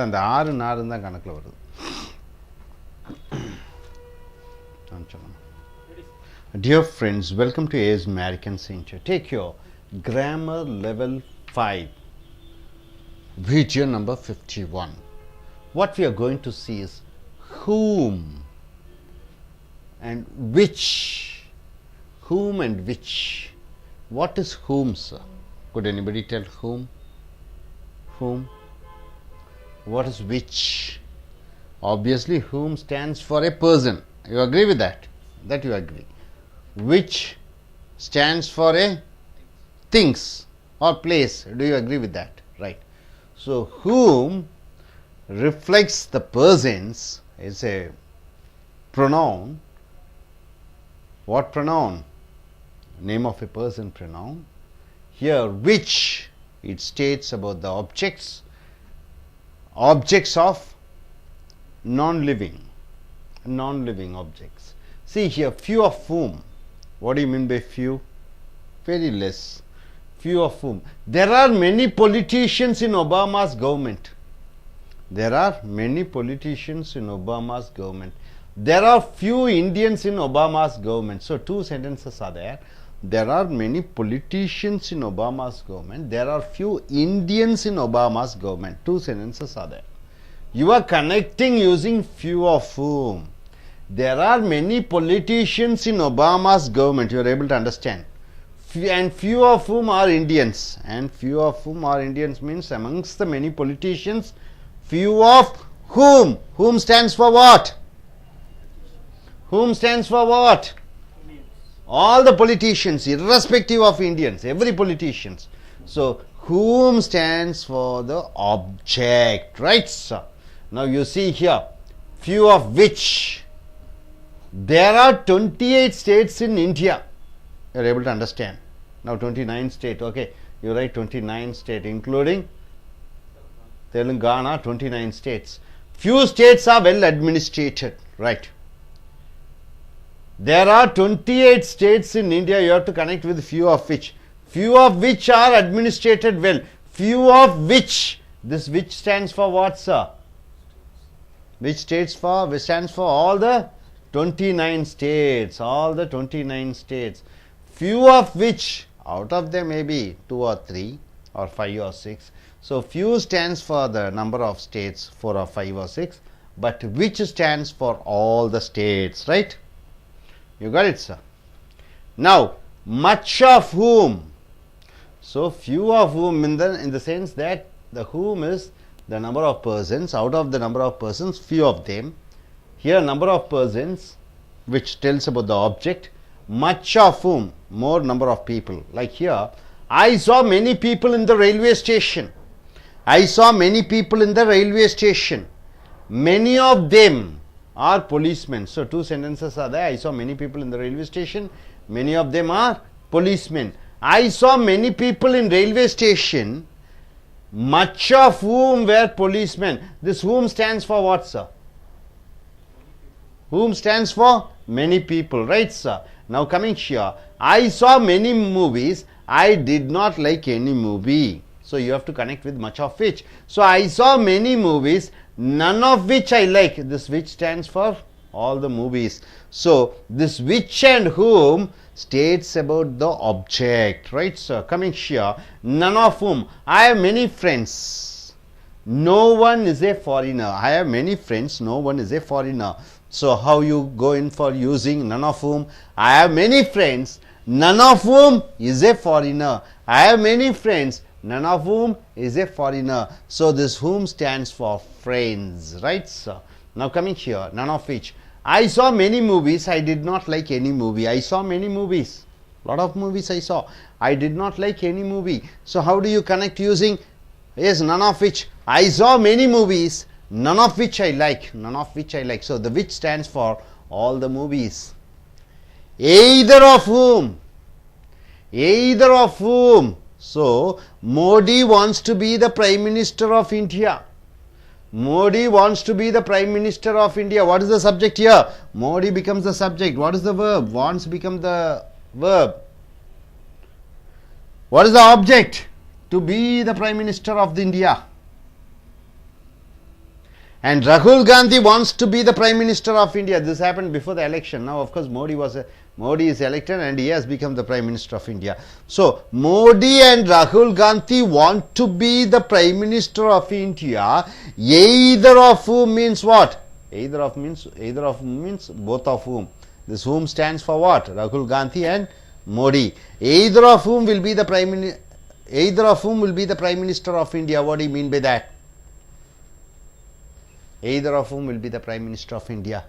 அந்த ஆறு நாறு தான் கணக்கில் வருது. Dear friends, welcome to AS American Center. Take your grammar level 5, video number 51. What we are going to see is whom and which. Whom and which. What is whom, sir? Could anybody tell whom? Whom? What is which? Obviously, whom stands for a person. You agree with that? That you agree. Which stands for a things or place. Do you agree with that? Right. So, whom reflects the persons is a pronoun. What pronoun? Name of a person pronoun. Here, which, it states about the objects of non-living objects. See here, few of whom. What do you mean by few? Very less. Few of whom. There are many politicians in Obama's government. There are many politicians in Obama's government. There are few Indians in Obama's government. So two sentences are there. There are many politicians in Obama's government. There are few Indians in Obama's government. Two sentences are there. You are connecting using few of whom. There are many politicians in Obama's government. You are able to understand. And few of whom are Indians. And few of whom are Indians means amongst the many politicians, few of whom. Whom stands for what? Whom stands for what? All the politicians, irrespective of Indians, every politicians. So, whom stands for the object, right, sir? Now, you see here, few of which. There are 28 states in India. You are able to understand. Now, 29 state, okay. You write 29 state, including Telangana, 29 states. Few states are well administrated, right. There are 28 states in India. You have to connect with few of which. Few of which are administrated well. Few of which. This which stands for what, sir? Which stands for all the 29 states. All the 29 states. Few of which, out of them maybe 2 or 3 or 5 or 6. So, few stands for the number of states, 4 or 5 or 6. But which stands for all the states, right? You got it, sir. Now, much of whom. So, few of whom in the sense that the whom is the number of persons. Out of the number of persons, few of them. Here, number of persons, which tells about the object. Much of whom, more number of people. Like here, I saw many people in the railway station. I saw many people in the railway station. Many of them are policemen. So, two sentences are there. I saw many people in the railway station. Many of them are policemen. I saw many people in railway station. Much of whom were policemen. This whom stands for what, sir? Whom stands for many people, right, sir? Now, coming here. I saw many movies. I did not like any movie. So, you have to connect with much of which. So, I saw many movies. None of which I like. This which stands for all the movies. So, this which and whom states about the object, right, sir? Coming here, none of whom. I have many friends. No one is a foreigner. I have many friends. No one is a foreigner. So, how you go in for using none of whom? I have many friends. None of whom is a foreigner. I have many friends. None of whom is a foreigner. So, this whom stands for friends, right, sir? Now, coming here, none of which. I saw many movies. I did not like any movie. I saw many movies. Lot of movies I saw. I did not like any movie. So, how do you connect using? Yes, none of which. I saw many movies. None of which I like. None of which I like. So, the which stands for all the movies. Either of whom. Either of whom. So, Modi wants to be the Prime Minister of India. Modi wants to be the Prime Minister of India. What is the subject here? Modi becomes the subject. What is the verb? Wants become the verb. What is the object? To be the Prime Minister of India. And Rahul Gandhi wants to be the Prime Minister of India. This happened before the election. Now, of course, Modi is elected and he has become the Prime Minister of India. So, Modi and Rahul Gandhi want to be the Prime Minister of India. Either of whom means what? Either of means both of whom. This whom stands for what? Rahul Gandhi and Modi. Either of whom will be the Prime Minister of India. What do you mean by that? Either of whom will be the Prime Minister of India.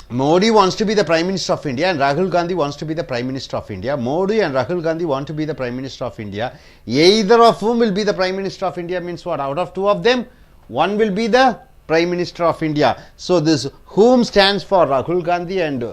Modi wants to be the Prime Minister of India and Rahul Gandhi wants to be the Prime Minister of India. Modi and Rahul Gandhi want to be the Prime Minister of India. Either of whom will be the Prime Minister of India means what? Out of two of them, one will be the Prime Minister of India. So this whom stands for Rahul Gandhi and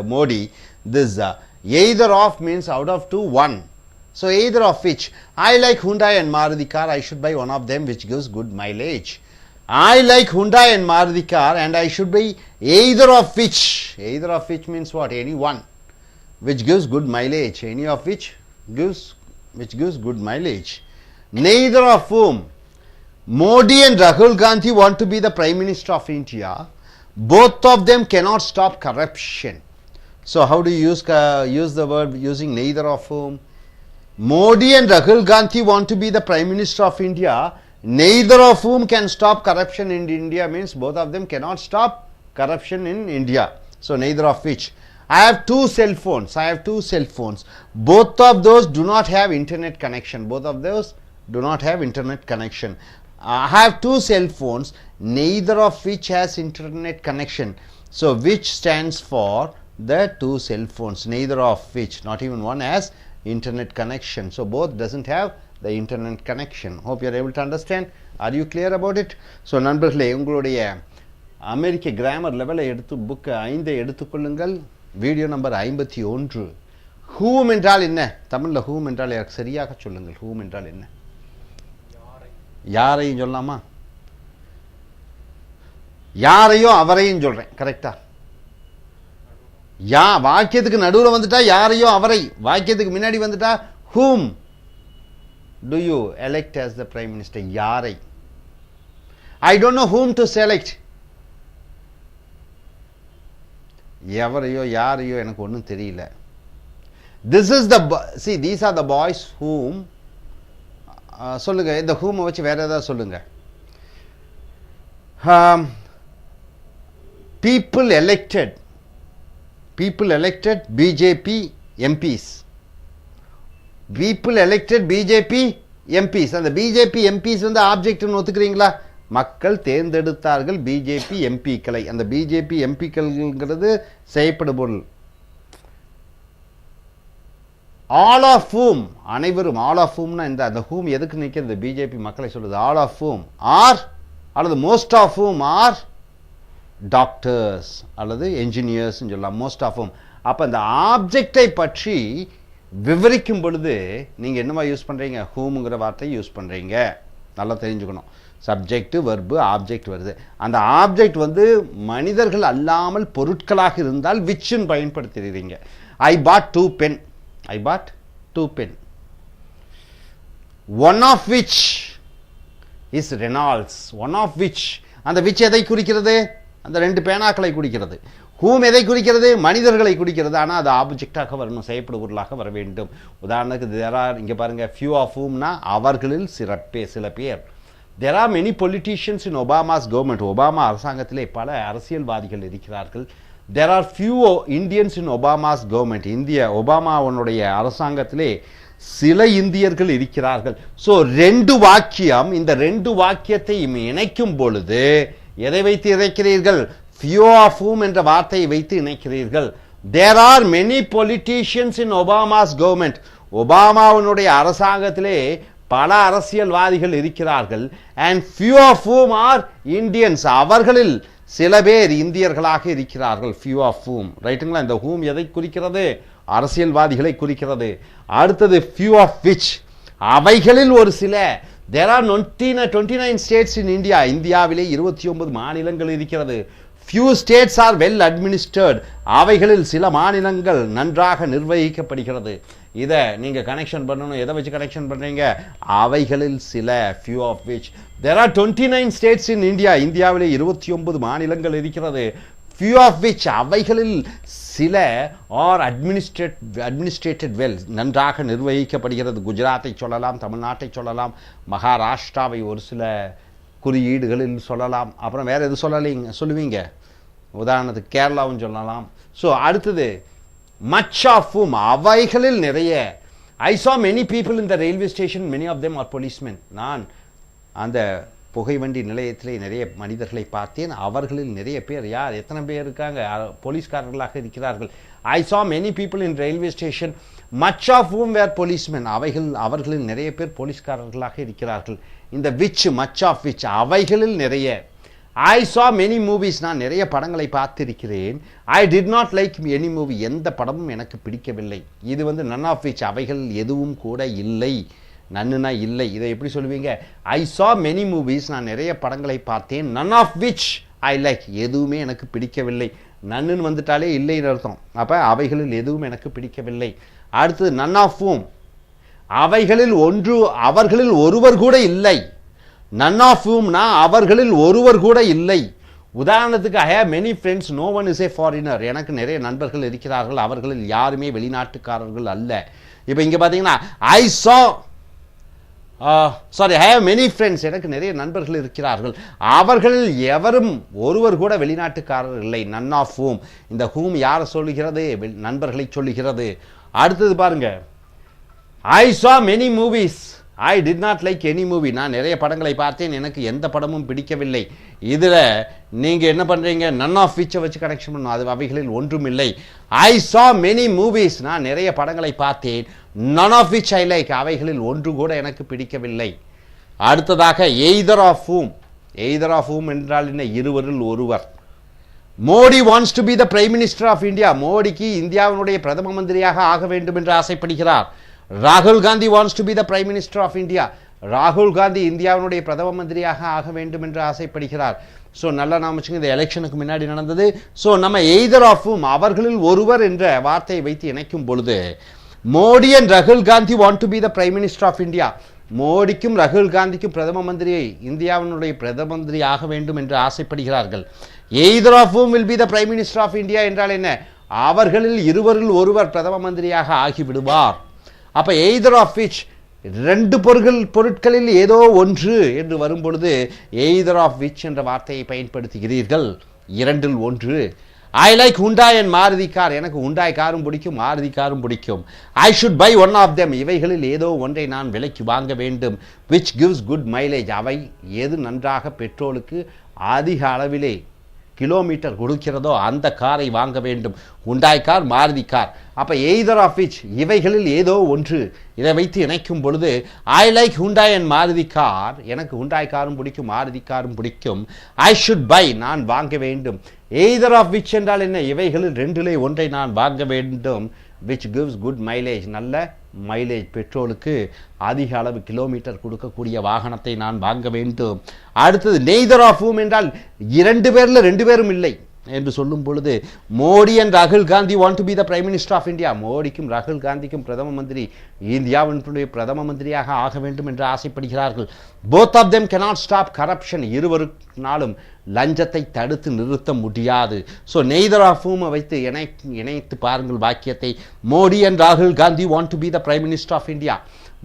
Modi. This either of means out of two, one. So either of which. I like Hyundai and Maruti car. I should buy one of them which gives good mileage. I like Hyundai and Maruti car and I should buy either of which. Either of which means what? Any one which gives good mileage. Any of which gives good mileage. Neither of whom. Modi and Rahul Gandhi want to be the Prime Minister of India. Both of them cannot stop corruption. So how do you use the word using neither of whom? Modi and Rahul Gandhi want to be the Prime Minister of India. Neither of whom can stop corruption in India means both of them cannot stop corruption in India. So neither of which. I have two cell phones. Both of those do not have internet connection. I have two cell phones, neither of which has internet connection. So which stands for the two cell phones, neither of which, not even one has internet connection. So both doesn't have the internet connection. Hope you are able to understand. Are you clear about it? So நண்பர்களே, உங்களுடைய அமெரிக்க grammar லெவலை எடுத்து book 5 எடுத்துக்கொள்ளுங்கள். Video number 51. whom என்றால் என்ன? தமிழ்ல whom என்றால் எனக்கு சரியாக சொல்லுங்கள். whom என்றால் என்ன? யாரையும் சொல்லலாமா? யாரையோ அவரையும் சொல்றேன். கரெக்ட்டா? வாக்கியத்துக்கு நடுவுல வந்துட்டா யாரையோ அவரை, வாக்கியத்துக்கு முன்னாடி வந்துட்டா whom do you elect as the Prime Minister? யாரை? I don't know whom to select. எவரையோ யாரையோ எனக்கு ஒன்றும் தெரியல. This is see, these are the boys whom சொல்லுங்க. இந்த whom வச்சு வேற ஏதாவது சொல்லுங்க. people elected BJP MPs. people elected BJP MPs. அந்த BJP MPs வந்து ஆப்ஜெக்ட்னு ஒத்துக்கிறீங்களா? மக்கள் தேர்ந்தெடுத்தார்கள் BJP MPக்களை. அந்த BJP MPக்கள்ங்கிறது செய்யப்படும் பொருள். all of whom, அனைவரும். all of whomனா இந்த அந்த whom எதுக்கு நிற்கிறது? BJP மக்களை சொல்லுது. all of whom are அல்லது most of whom are doctors அல்லது engineers ன்னு சொல்லலாம். most of whom. அப்ப அந்த ஆப்ஜெக்டை பற்றி விவரிக்கும் பொழுது நீங்க என்னமா யூஸ் பண்றீங்க? whomங்கிற வார்த்தை யூஸ் பண்றீங்க. நல்லா தெரிஞ்சுக்கணும். சப்ஜெக்ட் வெர்பு ஆப்ஜெக்ட் வருது. அந்த ஆப்ஜெக்ட் வந்து மனிதர்கள் அல்லாமல் பொருட்களாக இருந்தால் whichன்னு பயன்படுத்துறீங்க. I bought two pen. one of which is Reynolds. one of which, அந்த which எதை குறிக்கிறது? அந்த ரெண்டு பேனாக்களை குறிக்கிறது. whom எதை குறிக்கிறது? மனிதர்களை குறிக்கிறது. ஆனால் அது ஆப்ஜெக்டாக வரணும், செய்யப்படும் பொருளாக வர வேண்டும். உதாரணத்துக்கு there are, இங்கே பாருங்க, few of whomனா அவர்களில் சில பேர். there are many politicians in Obama's government. Obama அரசாங்கத்திலே பல அரசியல்வாதிகள் இருக்கிறார்கள். there are few Indians in Obama's government. ஒபாமாவுடைய அரசாங்கத்திலே சில இந்தியர்கள் இருக்கிறார்கள். ஸோ ரெண்டு வாக்கியம், இந்த ரெண்டு வாக்கியத்தை இணைக்கும் பொழுது எதை வைத்து இணைக்கிறீர்கள்? few of whom என்ற வார்த்தையை வைத்து இணைக்கிறீர்கள். there are many politicians in Obama's government. ஒபாமாவுடைய அரசாங்கத்திலே பல அரசியல்வாதிகள் இருக்கிறார்கள். and few of whom are Indians. அவர்களில் சில பேர் இந்தியர்களாக இருக்கிறார்கள். few of whom. ரைட்டுங்களா? இந்த whom எதை குறிக்கிறது? அரசியல்வாதிகளை குறிக்கிறது. அடுத்தது few of which, அவைகளில் ஒரு சில. there are 29 states in India. இந்தியாவிலே 29 மாநிலங்கள் இருக்கிறது. few states are well administered. அவைகளில் சில மாநிலங்கள் நன்றாக நிர்வகிக்கப்படுகிறது. இதை நீங்கள் கனெக்ஷன் பண்ணணும். எதை வச்சு கனெக்ஷன் பண்ணுறீங்க? அவைகளில் சில, few of which. There are 29 states in India. இந்தியாவிலே 29 மாநிலங்கள் இருக்கிறது. few of which, அவைகளில் சில ஆர் அட்மினிஸ்ட்ரேட்டட் வெல், நன்றாக நிர்வகிக்கப்படுகிறது. குஜராத்தை சொல்லலாம், தமிழ்நாட்டை சொல்லலாம், மகாராஷ்டிராவை ஒரு சில குறியீடுகளில் சொல்லலாம். அப்புறம் வேறு எது சொல்லுவீங்க? உதாரணத்துக்கு கேரளாவும் சொல்லலாம். ஸோ அடுத்தது much of whom, அவைகளில் நிறைய. I saw many people in the railway station, many of them are policemen. நான் அந்த புகைவண்டி நிலையத்திலே நிறைய மனிதர்களை பார்த்தேன். அவர்களில் நிறைய பேர், யார், எத்தனை பேர் இருக்காங்க? போலீஸ்காரர்களாக இருக்கிறார்கள். I saw many people in railway station, much of whom were policemen. அவர்களில் நிறைய பேர் போலீஸ்காரர்களாக இருக்கிறார்கள். இந்த which, much of which, அவைகளில் நிறைய. I saw many movies, நான் நிறைய படங்களை பார்த்திருக்கிறேன். I did not like any movie, எந்த படமும் எனக்கு பிடிக்கவில்லை. இது none of which, அவைகள் எதுவும் கூட இல்லை. நன்னுனா இல்லை. இதை எப்படி சொல்லுவீங்க? I saw many movies, நான் நிறைய படங்களை பார்த்தேன். none of which I like, எதுவுமே எனக்கு பிடிக்கவில்லை. நன்னுன்னு வந்துட்டாலே இல்லைன்னு அர்த்தம். அப்போ அவைகளில் எதுவும் எனக்கு பிடிக்கவில்லை. அடுத்து none of whom, அவைகளில் அவர்களில் ஒருவர் கூட இல்லை. none of whom னா அவர்களில் ஒருவர் கூட இல்லை. உதாரணத்துக்கு I have many friends, no one is a foreigner. எனக்கு நிறைய நண்பர்கள் இருக்கிறார்கள், அவர்களில் யாருமே வெளிநாட்டுக்காரர்கள் அல்ல. இப்போ இங்கே பார்த்தீங்கன்னா I have many friends, எனக்கு நிறைய நண்பர்கள் இருக்கிறார்கள், அவர்களில் எவரும் ஒருவர் கூட வெளிநாட்டுக்காரர் இல்லை. none of whom, இந்த whom யாரை சொல்லுகிறது? நண்பர்களை சொல்லுகிறது. அடுத்தது பாருங்க, I saw many movies, I did not like any movie. நான் நிறைய படங்களை பார்த்தேன், எனக்கு எந்த படமும் பிடிக்கவில்லை. இதில் நீங்கள் என்ன பண்ணுறீங்க? none of which வச்சு கனெக்ஷன் பண்ணணும். அது அவைகளில் ஒன்றும் இல்லை. I saw many movies, நான் நிறைய படங்களை பார்த்தேன். none of which I like, அவைகளில் ஒன்று கூட எனக்கு பிடிக்கவில்லை. அடுத்ததாக either of whom. either of whom என்றால் என்ன? இருவரில் ஒருவர். Modi wants to be the prime minister of India. மோடிக்கு இந்தியாவினுடைய பிரதம மந்திரியாக ஆக வேண்டும் என்று ஆசைப்படுகிறார். ராகுல் Gandhi wants to be the prime minister of India. ராகுல் காந்தி இந்தியாவினுடைய பிரதம மந்திரியாக ஆக வேண்டும் என்று ஆசைப்படுகிறார். ஸோ நல்லா நாம வச்சுங்க, இந்த எலெக்ஷனுக்கு முன்னாடி நடந்தது. ஸோ நம்ம எய்தர் ஆஃப் whom, அவர்களில் ஒருவர் என்ற வார்த்தையை வைத்து இணைக்கும் பொழுது மோடி அண்ட் ராகுல் Gandhi want to be the prime minister of India. மோடிக்கும் ராகுல் காந்திக்கும் பிரதம மந்திரியை, இந்தியாவினுடைய பிரதம மந்திரி ஆக வேண்டும் என்று ஆசைப்படுகிறார்கள். Either of whom will be the prime minister of India என்றால் என்ன? அவர்களில் இருவரில் ஒருவர் பிரதம மந்திரியாக ஆகிவிடுவார். அப்ப எய்தர் ஆஃப் விச், ரெண்டு பொருட்களில் ஏதோ ஒன்று என்று வரும் பொழுது எய்தர் ஆஃப் விச் என்ற வார்த்தையை பயன்படுத்துகிறீர்கள். இரண்டில் ஒன்று. I like Hyundai and Maruti car, எனக்கு ஹுண்டாய் காரும் பிடிக்கும், மாருதி காரும் பிடிக்கும். I should buy one of them, இவைகளில் ஏதோ ஒன்றை நான் விலைக்கு வாங்க வேண்டும். விச் கிவ்ஸ் குட் மைலேஜ், அவை எது நன்றாக பெட்ரோலுக்கு அதிக அளவிலே கிலோமீட்டர் கொடுக்கிறதோ அந்த காரை வாங்க வேண்டும். Hyundai car, Maruti car. அப்போ எய்தர் ஆஃப் விச், இவைகளில் ஏதோ ஒன்று. இதை வைத்து இணைக்கும் பொழுது ஐ like Hyundai and Maruti car, எனக்கு ஹுண்டாய் காரும் பிடிக்கும், மாருதி காரும் பிடிக்கும். ஐ ஷுட் பை, நான் வாங்க வேண்டும். எய்தர் ஆஃப் விச் என்றால் என்ன? இவைகளில் ரெண்டிலே ஒன்றை நான் வாங்க வேண்டும். விச் கிவ்ஸ் குட் மைலேஜ், நல்ல மைலேஜ், பெட்ரோலுக்கு அதிக அளவு கிலோமீட்டர் கொடுக்கக்கூடிய வாகனத்தை நான் வாங்க வேண்டும். அடுத்தது நெய்தர் ஆஃப் whom என்றால் இரண்டு பேரில் ரெண்டு பேரும் இல்லை என்று சொல்லும் பொழுது மோடி அண்ட் ராகுல் Gandhi want to be the prime minister of India. மோடிக்கும் ராகுல் காந்திக்கும் பிரதம மந்திரி, இந்தியாவினுடைய பிரதம மந்திரியாக ஆக வேண்டும் என்று ஆசைப்படுகிறார்கள். both of them cannot stop corruption, இருவருனாலும் லஞ்சத்தை தடுத்து நிறுத்த முடியாது. ஸோ நெய்தர் ஆஃப் whom வைத்து இணைத்து பாருங்கள் வாக்கியத்தை. மோடி அண்ட் ராகுல் Gandhi want to be the prime minister of India.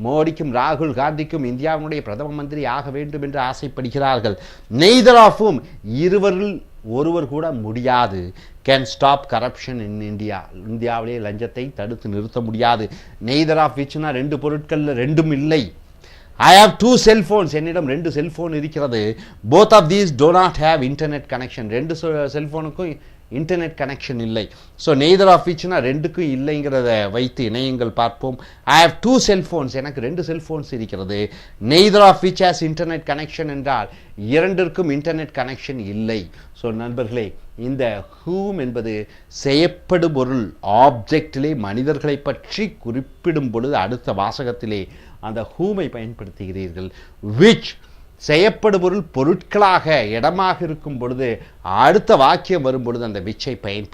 மோடிக்கும் ராகுல் காந்திக்கும் இந்தியாவினுடைய பிரதம மந்திரி ஆக வேண்டும் என்று ஆசைப்படுகிறார்கள். நெய்தர் ஆஃப் whom, இருவரில் ஒருவர் கூட முடியாது. Can stop corruption in India, இந்தியாவிலே லஞ்சத்தை தடுத்து நிறுத்த முடியாது. நெய்தர் ஆஃப் விச்னா ரெண்டு பொருட்களில் ரெண்டும் இல்லை. ஐ ஹாவ் 2 செல்ஃபோன்ஸ், என்னிடம் 2 செல்ஃபோன் இருக்கிறது. Both of these do not have internet connection, ரெண்டு செல்ஃபோனுக்கும் இன்டர்நெட் கனெக்ஷன் இல்லை. ஸோ நெய்தர் ஆஃப் விச்னா ரெண்டுக்கும் இல்லைங்கிறத வைத்து இணையங்கள் பார்ப்போம். ஐ ஹவ் 2 செல்ஃபோன்ஸ், எனக்கு 2 செல்ஃபோன்ஸ் இருக்கிறது. Neither of which has internet connection என்றால் இரண்டிற்கும் இன்டர்நெட் கனெக்ஷன் இல்லை. ஸோ நண்பர்களே, இந்த ஹூம் என்பது செய்யப்படும் பொருள் ஆப்ஜெக்டிலே மனிதர்களை பற்றி குறிப்பிடும் பொழுது அடுத்த வாசகத்திலே அந்த ஹூமை பயன்படுத்துகிறீர்கள். விச் செய்யப்படும் பொருள் பொருட்களாக இடமாக இருக்கும் பொழுது அடுத்த வாக்கியம் வரும் பொழுது அந்த விச்சை பயன்படுத்தி